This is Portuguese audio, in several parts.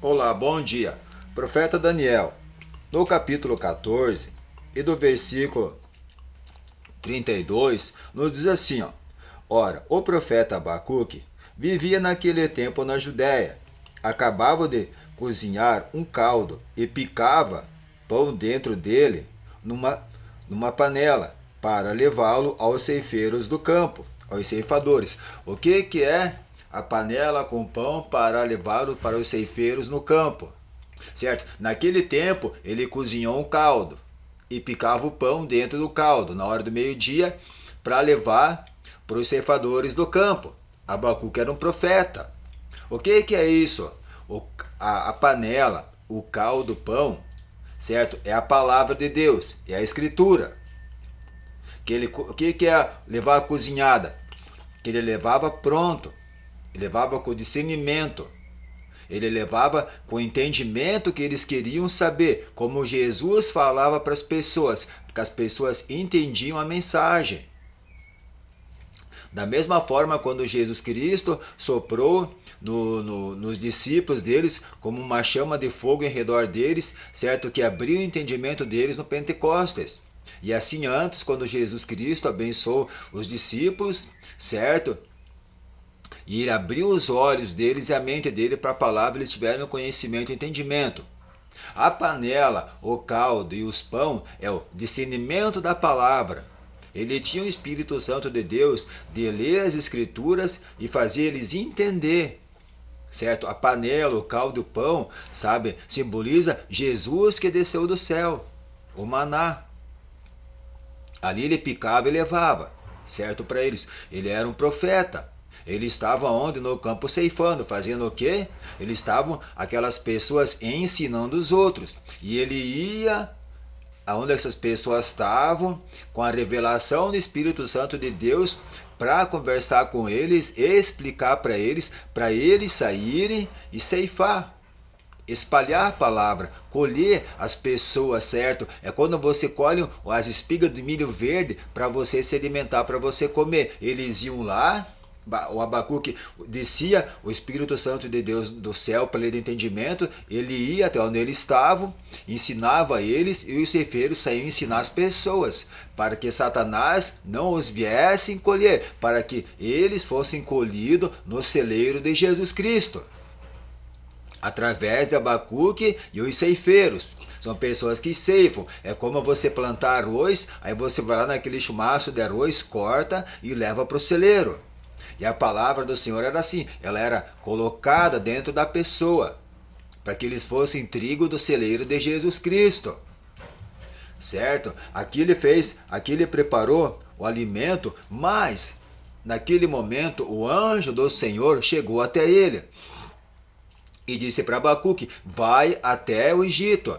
Olá, bom dia. Profeta Daniel, no capítulo 14 e do versículo 32, nos diz assim, ó: Ora, o profeta Abacuque vivia naquele tempo na Judéia. Acabava de cozinhar um caldo e picava pão dentro dele numa panela para levá-lo aos ceifeiros do campo, aos ceifadores. O que é a panela com pão para levá-lo para os ceifeiros no campo? Certo? Naquele tempo, ele cozinhou um caldo e picava o pão dentro do caldo na hora do meio-dia para levar para os ceifadores do campo. Abacuque era um profeta. O que é isso? A panela, o caldo, o pão, certo? É a palavra de Deus, é a escritura. O que é levar a cozinhada? Que ele levava pronto, ele levava com discernimento, ele levava com o entendimento que eles queriam saber, como Jesus falava para as pessoas, porque as pessoas entendiam a mensagem. Da mesma forma, quando Jesus Cristo soprou nos discípulos deles, como uma chama de fogo em redor deles, certo? Que abriu o entendimento deles no Pentecostes. E assim antes, quando Jesus Cristo abençoou os discípulos, certo? E ele abriu os olhos deles e a mente dele para a palavra, eles tiveram conhecimento e entendimento. A panela, o caldo e os pão é o discernimento da palavra. Ele tinha o Espírito Santo de Deus de ler as Escrituras e fazer eles entender. Certo? A panela, o caldo e o pão, sabe, simboliza Jesus que desceu do céu, o maná. Ali ele picava e levava, certo, para eles. Ele era um profeta. Ele estava onde? No campo ceifando, fazendo o quê? Eles estavam, aquelas pessoas, ensinando os outros. E ele ia aonde essas pessoas estavam, com a revelação do Espírito Santo de Deus, para conversar com eles, explicar para eles saírem e ceifar. Espalhar a palavra, colher as pessoas, certo? É quando você colhe as espigas de milho verde para você se alimentar, para você comer. Eles iam lá, o Abacuque descia o Espírito Santo de Deus do céu para lhe dar entendimento, ele ia até onde eles estavam, ensinava eles e os ceifeiros saíam ensinar as pessoas, para que Satanás não os viesse colher, para que eles fossem colhidos no celeiro de Jesus Cristo. Através de Abacuque e os ceifeiros. São pessoas que ceifam. É como você plantar arroz, aí você vai lá naquele chumaço de arroz, corta e leva para o celeiro. E a palavra do Senhor era assim, ela era colocada dentro da pessoa, para que eles fossem trigo do celeiro de Jesus Cristo. Certo? Aqui ele fez, aqui ele preparou o alimento, mas naquele momento o anjo do Senhor chegou até ele e disse para Abacuque: vai até o Egito,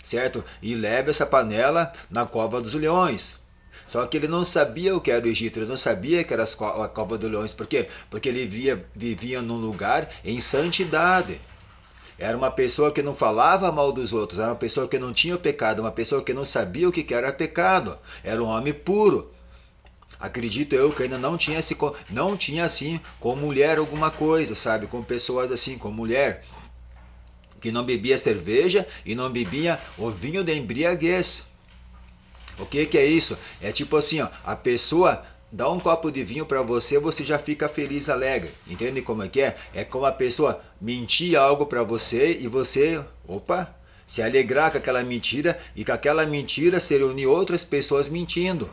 certo? E leve essa panela na cova dos leões. Só que ele não sabia o que era o Egito, ele não sabia que era a cova dos leões. Por quê? Porque ele vivia num lugar em santidade. Era uma pessoa que não falava mal dos outros, era uma pessoa que não tinha pecado, uma pessoa que não sabia o que era pecado. Era um homem puro. Acredito eu que ainda não tinha assim com mulher alguma coisa, sabe? Com pessoas assim, com mulher que não bebia cerveja e não bebia o vinho da embriaguez. O que é isso? É tipo assim, ó, a pessoa dá um copo de vinho para você, você já fica feliz, alegre. Entende como é que é? É como a pessoa mentir algo para você e você, opa, se alegrar com aquela mentira e com aquela mentira se reunir outras pessoas mentindo.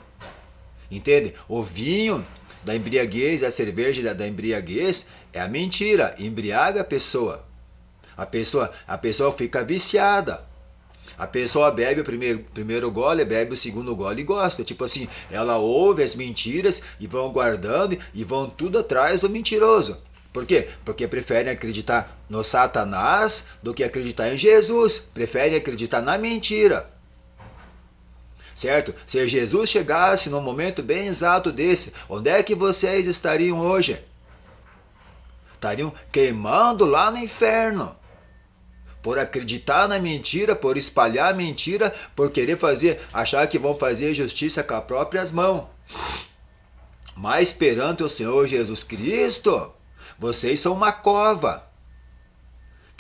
Entende? O vinho da embriaguez, a cerveja da embriaguez é a mentira, embriaga a pessoa. A pessoa fica viciada. A pessoa bebe o primeiro gole, bebe o segundo gole e gosta. Tipo assim, ela ouve as mentiras e vão guardando e vão tudo atrás do mentiroso. Por quê? Porque preferem acreditar no Satanás do que acreditar em Jesus. Preferem acreditar na mentira. Certo? Se Jesus chegasse num momento bem exato desse, onde é que vocês estariam hoje? Estariam queimando lá no inferno. Por acreditar na mentira, por espalhar a mentira, por querer achar que vão fazer justiça com as próprias mãos. Mas perante o Senhor Jesus Cristo, vocês são uma cova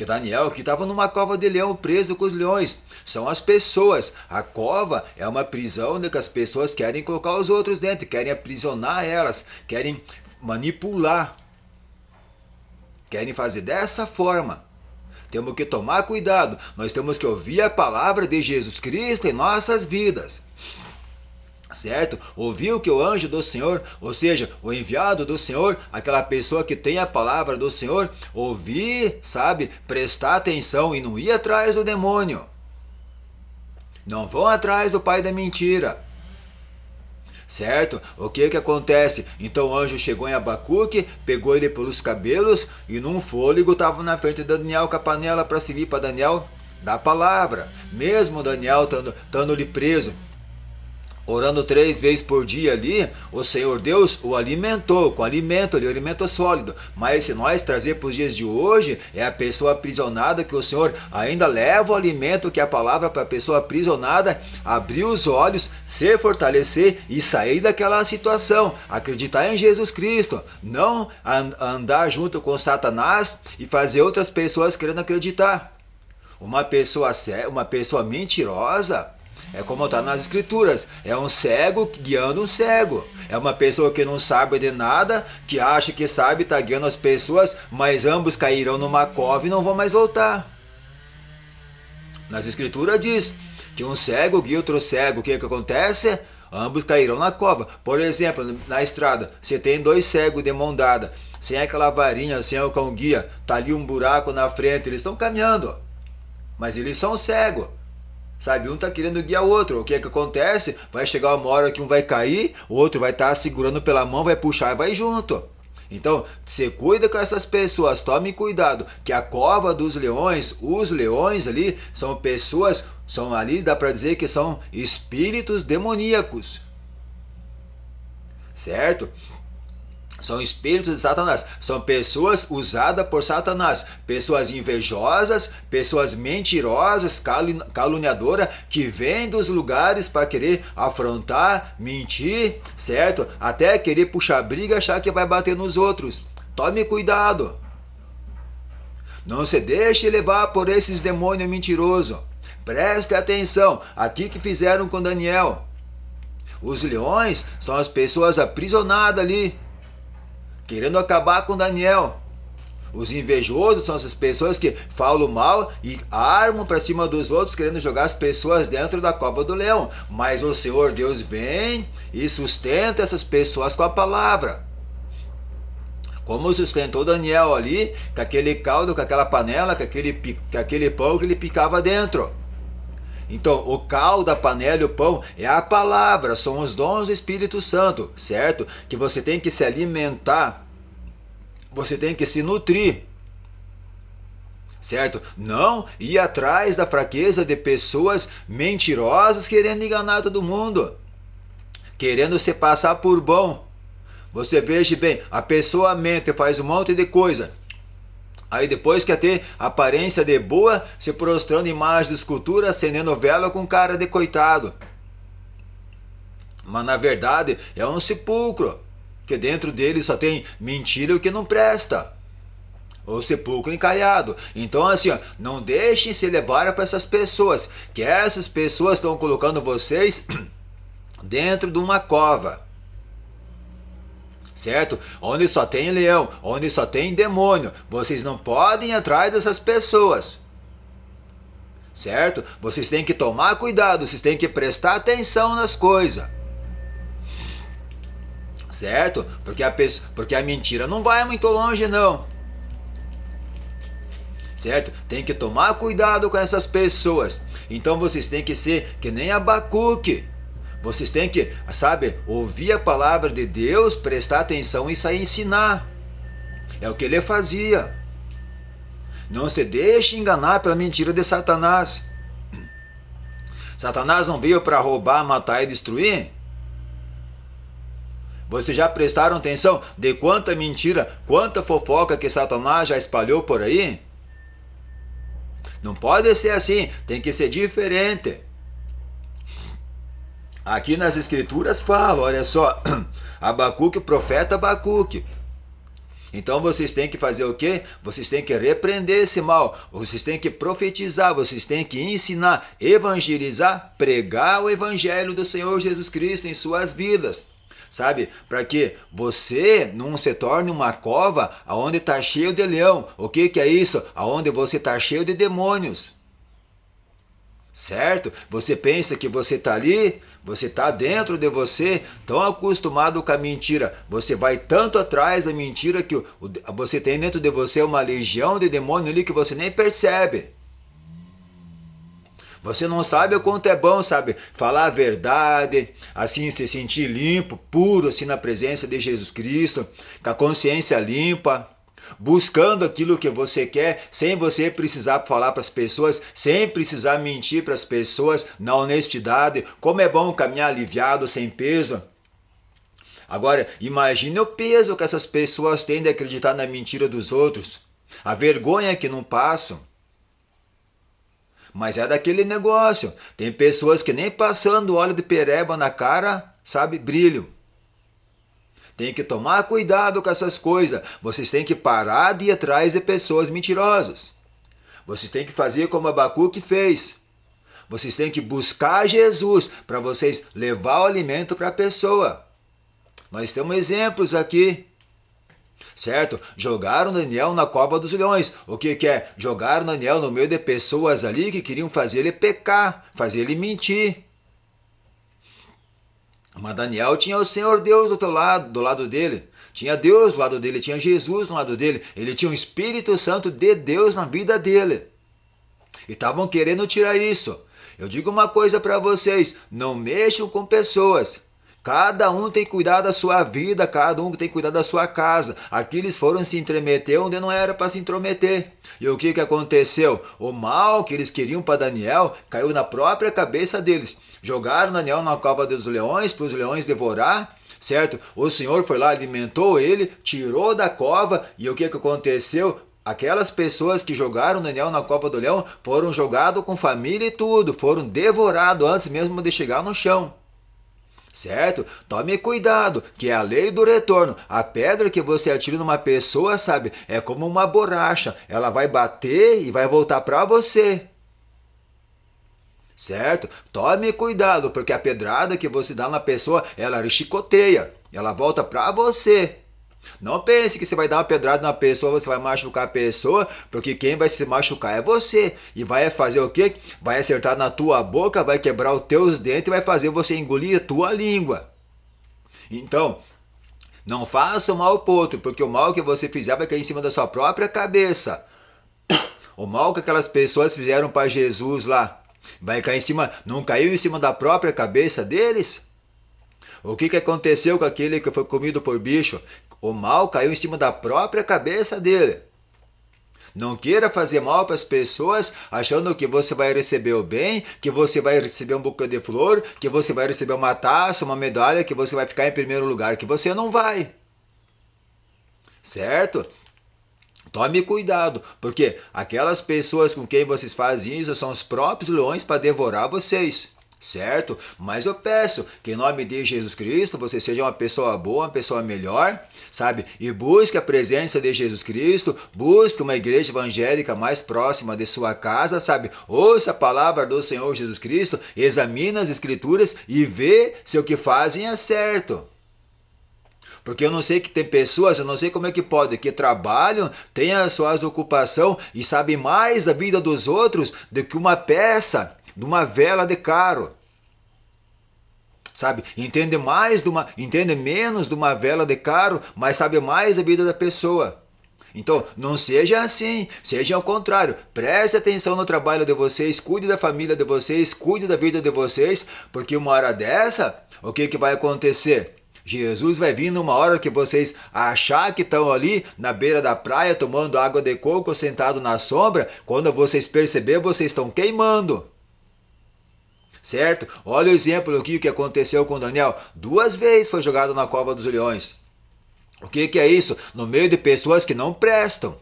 Que Daniel que estava numa cova de leão preso com os leões. São as pessoas. A cova é uma prisão onde as pessoas querem colocar os outros dentro, querem aprisionar elas, querem manipular, querem fazer dessa forma. Temos que tomar cuidado. Nós temos que ouvir a palavra de Jesus Cristo em nossas vidas. Certo? Ouvir o que o anjo do Senhor, ou seja, o enviado do Senhor, aquela pessoa que tem a palavra do Senhor, ouvir, sabe, prestar atenção e não ir atrás do demônio. Não vão atrás do pai da mentira. Certo? O que acontece? Então o anjo chegou em Abacuque, pegou ele pelos cabelos e num fôlego estava na frente de Daniel com a panela para servir para Daniel da palavra. Mesmo Daniel estando ali preso, orando 3 vezes por dia ali, o Senhor Deus o alimentou com alimento ali, alimento sólido. Mas se nós trazer para os dias de hoje, é a pessoa aprisionada que o Senhor ainda leva o alimento, que é a palavra, para a pessoa aprisionada abrir os olhos, se fortalecer e sair daquela situação. Acreditar em Jesus Cristo, não andar junto com Satanás e fazer outras pessoas querendo acreditar. Uma pessoa mentirosa é como está nas escrituras, é um cego guiando um cego. É uma pessoa que não sabe de nada, que acha que sabe, está guiando as pessoas, mas ambos cairão numa cova e não vão mais voltar. Nas escrituras diz que um cego guia outro cego. O que acontece? Ambos cairão na cova. Por exemplo, na estrada, você tem 2 cegos de mão dada, sem aquela varinha, sem o cão guia, está ali um buraco na frente, eles estão caminhando, mas eles são cegos. Sabe, um está querendo guiar o outro. O que acontece? Vai chegar uma hora que um vai cair, o outro vai estar segurando pela mão, vai puxar e vai junto. Então, você cuida com essas pessoas, tome cuidado, que a cova dos leões, os leões ali, são pessoas, são ali, dá para dizer que são espíritos demoníacos. Certo? São espíritos de Satanás, são pessoas usadas por Satanás, pessoas invejosas, pessoas mentirosas, caluniadoras, que vêm dos lugares para querer afrontar, mentir, certo? Até querer puxar briga, achar que vai bater nos outros. Tome cuidado. Não se deixe levar por esses demônios mentirosos. Preste atenção, aqui que fizeram com Daniel. Os leões são as pessoas aprisionadas ali, querendo acabar com Daniel. Os invejosos são essas pessoas que falam mal e armam para cima dos outros, querendo jogar as pessoas dentro da cova do leão. Mas o Senhor Deus vem e sustenta essas pessoas com a palavra. Como sustentou Daniel ali, com aquele caldo, com aquela panela, com aquele pão que ele picava dentro. Então, o caldo, a panela e o pão é a palavra, são os dons do Espírito Santo, certo? Que você tem que se alimentar, você tem que se nutrir, certo? Não ir atrás da fraqueza de pessoas mentirosas querendo enganar todo mundo, querendo se passar por bom. Você veja bem, a pessoa mente, faz um monte de coisa. Aí depois quer ter aparência de boa, se prostrando em imagem de escultura, acendendo vela com cara de coitado. Mas na verdade é um sepulcro, que dentro dele só tem mentira e o que não presta. O sepulcro encalhado. Então assim, ó, não deixem se levar para essas pessoas, que essas pessoas estão colocando vocês dentro de uma cova. Certo? Onde só tem leão, onde só tem demônio. Vocês não podem ir atrás dessas pessoas. Certo? Vocês têm que tomar cuidado, vocês têm que prestar atenção nas coisas. Certo? Porque a mentira não vai muito longe não. Certo? Tem que tomar cuidado com essas pessoas. Então vocês têm que ser que nem Abacuque. Vocês têm que, sabe, ouvir a palavra de Deus, prestar atenção e sair ensinar. É o que ele fazia. Não se deixe enganar pela mentira de Satanás. Satanás não veio para roubar, matar e destruir? Vocês já prestaram atenção de quanta mentira, quanta fofoca que Satanás já espalhou por aí? Não pode ser assim, tem que ser diferente. Aqui nas escrituras fala, olha só, Abacuque, o profeta Abacuque. Então vocês têm que fazer o quê? Vocês têm que repreender esse mal, vocês têm que profetizar, vocês têm que ensinar, evangelizar, pregar o evangelho do Senhor Jesus Cristo em suas vidas. Sabe? Para que você não se torne uma cova onde está cheio de leão. O que é isso? Aonde você está cheio de demônios. Certo? Você pensa que você está ali, você está dentro de você, tão acostumado com a mentira. Você vai tanto atrás da mentira que você tem dentro de você uma legião de demônio ali que você nem percebe. Você não sabe o quanto é bom, sabe? Falar a verdade, assim, se sentir limpo, puro, assim, na presença de Jesus Cristo, com a consciência limpa, buscando aquilo que você quer, sem você precisar falar para as pessoas, sem precisar mentir para as pessoas, na honestidade. Como é bom caminhar aliviado, sem peso. Agora, imagine o peso que essas pessoas têm de acreditar na mentira dos outros, a vergonha que não passam. Mas é daquele negócio. Tem pessoas que nem passando óleo de pereba na cara, sabe, brilham. Tem que tomar cuidado com essas coisas. Vocês têm que parar de ir atrás de pessoas mentirosas. Vocês têm que fazer como Abacuque fez. Vocês têm que buscar Jesus para vocês levar o alimento para a pessoa. Nós temos exemplos aqui. Certo? Jogaram Daniel na cova dos leões. O que é? Jogaram Daniel no meio de pessoas ali que queriam fazer ele pecar, fazer ele mentir. Mas Daniel tinha o Senhor Deus do lado dele. Tinha Deus do lado dele, tinha Jesus do lado dele. Ele tinha o Espírito Santo de Deus na vida dele. E estavam querendo tirar isso. Eu digo uma coisa para vocês, não mexam com pessoas. Cada um tem que cuidar da sua vida, cada um tem que cuidar da sua casa. Aqui eles foram se intrometer onde não era para se intrometer. E o que aconteceu? O mal que eles queriam para Daniel caiu na própria cabeça deles. Jogaram Daniel na cova dos leões, para os leões devorar, certo? O Senhor foi lá, alimentou ele, tirou da cova, e o que aconteceu? Aquelas pessoas que jogaram Daniel na cova do leão foram jogados com família e tudo, foram devorados antes mesmo de chegar no chão. Certo? Tome cuidado, que é a lei do retorno. A pedra que você atira numa pessoa, sabe, é como uma borracha. Ela vai bater e vai voltar para você. Certo? Tome cuidado, porque a pedrada que você dá na pessoa, ela chicoteia. Ela volta para você. Não pense que você vai dar uma pedrada na pessoa, você vai machucar a pessoa, porque quem vai se machucar é você. E vai fazer o quê? Vai acertar na tua boca, vai quebrar os teus dentes e vai fazer você engolir a tua língua. Então, não faça o mal pro outro, porque o mal que você fizer vai cair em cima da sua própria cabeça. O mal que aquelas pessoas fizeram para Jesus lá, vai cair em cima, não caiu em cima da própria cabeça deles? O que aconteceu com aquele que foi comido por bicho? O mal caiu em cima da própria cabeça dele. Não queira fazer mal para as pessoas achando que você vai receber o bem, que você vai receber um buquê de flor, que você vai receber uma taça, uma medalha, que você vai ficar em primeiro lugar, que você não vai. Certo? Tome cuidado, porque aquelas pessoas com quem vocês fazem isso são os próprios leões para devorar vocês. Certo? Mas eu peço que em nome de Jesus Cristo você seja uma pessoa boa, uma pessoa melhor, sabe? E busque a presença de Jesus Cristo, busque uma igreja evangélica mais próxima de sua casa, sabe? Ouça a palavra do Senhor Jesus Cristo, examine as escrituras e vê se o que fazem é certo. Porque eu não sei que tem pessoas, eu não sei como é que pode, que trabalham, têm as suas ocupações e sabem mais da vida dos outros do que uma peça de uma vela de carro. Sabe? Entende menos de uma vela de carro, mas sabe mais da vida da pessoa. Então, não seja assim, seja ao contrário. Preste atenção no trabalho de vocês, cuide da família de vocês, cuide da vida de vocês, porque uma hora dessa, o que vai acontecer? Jesus vai vir numa hora que vocês achar que estão ali na beira da praia tomando água de coco sentado na sombra, quando vocês perceberem, vocês estão queimando. Certo? Olha o exemplo aqui que aconteceu com Daniel. 2 vezes foi jogado na cova dos leões. O que é isso? No meio de pessoas que não prestam.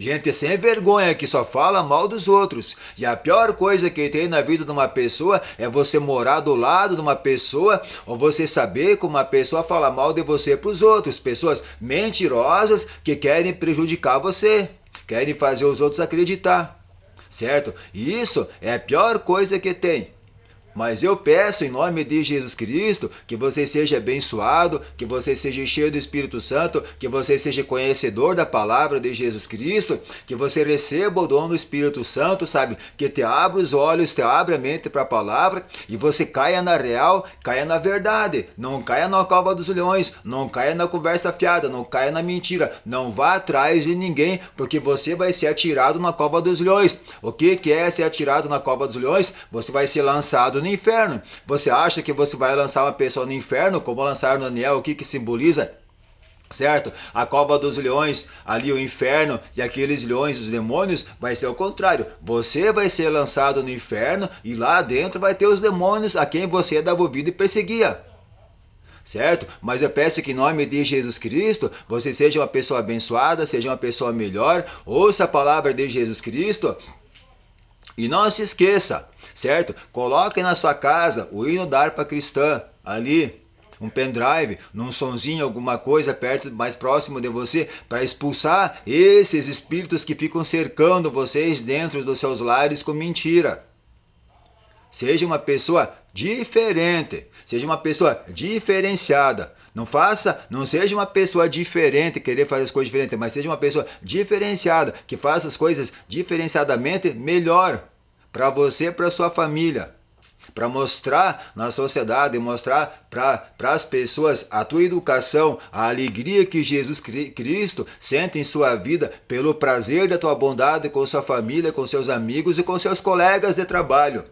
Gente sem vergonha que só fala mal dos outros. E a pior coisa que tem na vida de uma pessoa é você morar do lado de uma pessoa ou você saber como uma pessoa fala mal de você para os outros. Pessoas mentirosas que querem prejudicar você, querem fazer os outros acreditar, certo? E isso é a pior coisa que tem. Mas eu peço em nome de Jesus Cristo que você seja abençoado, que você seja cheio do Espírito Santo, que você seja conhecedor da palavra de Jesus Cristo, que você receba o dom do Espírito Santo, sabe? Que te abra os olhos, te abra a mente para a palavra e você caia na real, caia na verdade. Não caia na cova dos leões, não caia na conversa fiada, não caia na mentira. Não vá atrás de ninguém, porque você vai ser atirado na cova dos leões. O que é ser atirado na cova dos leões? Você vai ser lançado no inferno. Você acha que você vai lançar uma pessoa no inferno, como lançaram Daniel, o que simboliza? Certo? A cova dos leões, ali o inferno e aqueles leões, os demônios, vai ser o contrário. Você vai ser lançado no inferno e lá dentro vai ter os demônios a quem você dava ouvido e perseguia. Certo? Mas eu peço que em nome de Jesus Cristo, você seja uma pessoa abençoada, seja uma pessoa melhor, ouça a palavra de Jesus Cristo. E não se esqueça, certo? Coloque na sua casa o hino da harpa cristã, ali, um pendrive, num sonzinho, alguma coisa perto, mais próximo de você, para expulsar esses espíritos que ficam cercando vocês dentro dos seus lares com mentira. Seja uma pessoa diferente, seja uma pessoa diferenciada. Não seja uma pessoa diferente, querer fazer as coisas diferentes, mas seja uma pessoa diferenciada, que faça as coisas diferenciadamente melhor para você e para sua família. Para mostrar na sociedade, mostrar para as pessoas a tua educação, a alegria que Jesus Cristo sente em sua vida pelo prazer da tua bondade com sua família, com seus amigos e com seus colegas de trabalho.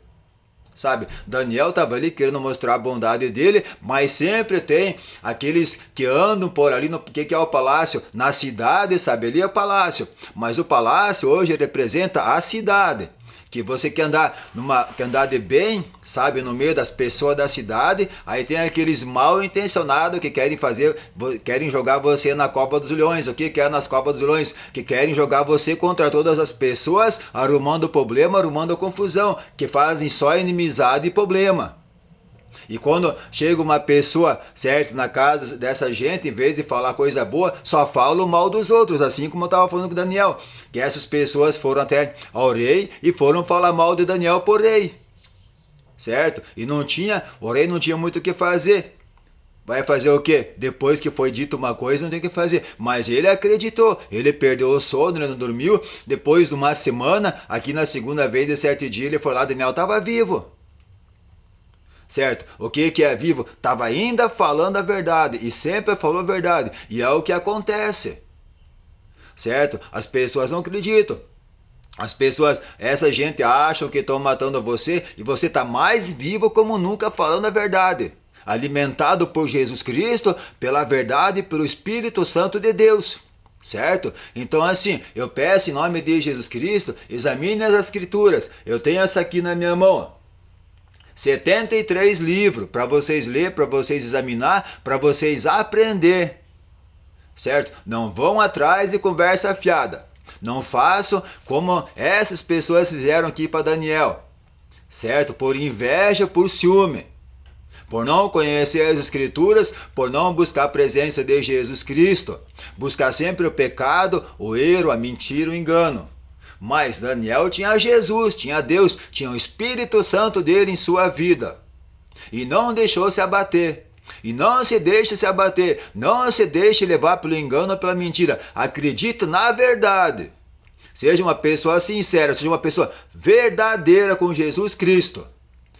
Sabe, Daniel estava ali querendo mostrar a bondade dele, mas sempre tem aqueles que andam por ali, no que é o palácio? Na cidade, sabe, ali é o palácio. Mas o palácio hoje representa a cidade. Que você quer andar de bem, sabe, no meio das pessoas da cidade, aí tem aqueles mal intencionados que querem jogar você na cova dos leões. O que é nas covas dos leões? Que querem jogar você contra todas as pessoas, arrumando problema, arrumando confusão, que fazem só inimizade e problema. E quando chega uma pessoa, certo, na casa dessa gente, em vez de falar coisa boa, só fala o mal dos outros, assim como eu estava falando com o Daniel, que essas pessoas foram até ao rei e foram falar mal de Daniel por rei, certo? E o rei não tinha muito o que fazer. Vai fazer o quê? Depois que foi dito uma coisa, não tem o que fazer. Mas ele acreditou, ele perdeu o sono, ele não dormiu. Depois de uma semana, aqui na segunda vez de 7 dias, ele foi lá, Daniel estava vivo. Certo? O que é vivo? Estava ainda falando a verdade e sempre falou a verdade. E é o que acontece. Certo? As pessoas não acreditam. Essa gente acham que estão matando você e você está mais vivo como nunca falando a verdade. Alimentado por Jesus Cristo, pela verdade e pelo Espírito Santo de Deus. Certo? Então assim, eu peço em nome de Jesus Cristo, examine as Escrituras. Eu tenho essa aqui na minha mão. 73 livros para vocês ler, para vocês examinar, para vocês aprender. Certo? Não vão atrás de conversa fiada. Não façam como essas pessoas fizeram aqui para Daniel. Certo? Por inveja, por ciúme. Por não conhecer as Escrituras, por não buscar a presença de Jesus Cristo. Buscar sempre o pecado, o erro, a mentira, o engano. Mas Daniel tinha Jesus, tinha Deus, tinha o Espírito Santo dele em sua vida. E não deixou se abater. E não se deixe se abater. Não se deixe levar pelo engano ou pela mentira. Acredite na verdade. Seja uma pessoa sincera, seja uma pessoa verdadeira com Jesus Cristo.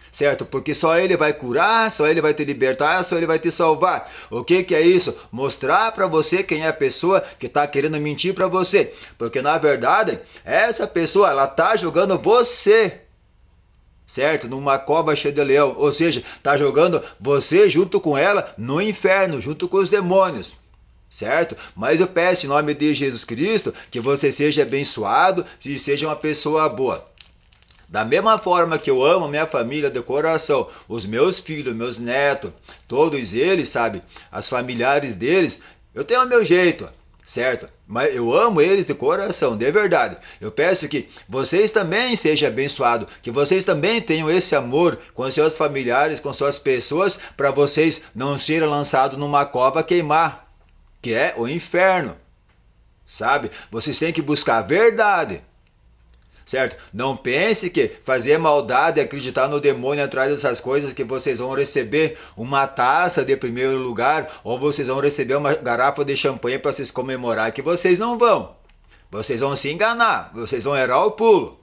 Certo? Porque só Ele vai curar, só Ele vai te libertar, só Ele vai te salvar. O que é isso? Mostrar para você quem é a pessoa que está querendo mentir para você. Porque na verdade, essa pessoa, ela está jogando você, certo? Numa cova cheia de leão. Ou seja, está jogando você junto com ela no inferno, junto com os demônios. Certo? Mas eu peço em nome de Jesus Cristo que você seja abençoado e seja uma pessoa boa. Da mesma forma que eu amo minha família de coração, os meus filhos, meus netos, todos eles, sabe, as familiares deles, eu tenho o meu jeito, certo? Mas eu amo eles de coração, de verdade. Eu peço que vocês também sejam abençoados, que vocês também tenham esse amor com seus familiares, com suas pessoas, para vocês não serem lançados numa cova queimar, que é o inferno. Sabe? Vocês têm que buscar a verdade. Certo? Não pense que fazer maldade, acreditar no demônio atrás dessas coisas, que vocês vão receber uma taça de primeiro lugar ou vocês vão receber uma garrafa de champanhe para vocês comemorar, que vocês não vão. Vocês vão se enganar, vocês vão errar o pulo.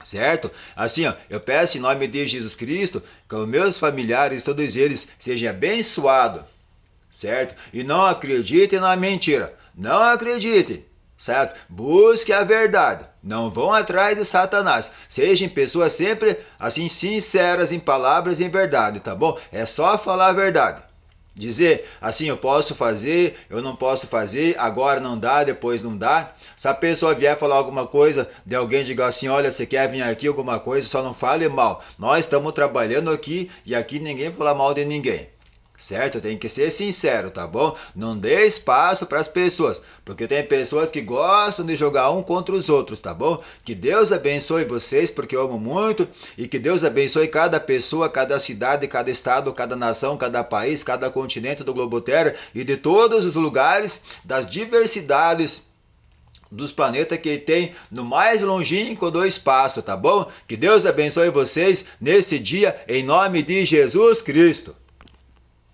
Certo? Assim, ó, eu peço em nome de Jesus Cristo que os meus familiares, todos eles, sejam abençoados. Certo? E não acreditem na mentira. Não acreditem. Certo? Busque a verdade. Não vão atrás de Satanás. Sejam pessoas sempre assim sinceras em palavras e em verdade, tá bom? É só falar a verdade. Dizer assim, eu posso fazer, eu não posso fazer, agora não dá, depois não dá. Se a pessoa vier falar alguma coisa de alguém, diga assim, olha, você quer vir aqui alguma coisa, só não fale mal. Nós estamos trabalhando aqui e aqui ninguém fala mal de ninguém. Certo? Tem que ser sincero, tá bom? Não dê espaço para as pessoas, porque tem pessoas que gostam de jogar um contra os outros, tá bom? Que Deus abençoe vocês, porque eu amo muito, e que Deus abençoe cada pessoa, cada cidade, cada estado, cada nação, cada país, cada continente do globo terra e de todos os lugares, das diversidades dos planetas que tem no mais longínquo do espaço, tá bom? Que Deus abençoe vocês nesse dia, em nome de Jesus Cristo.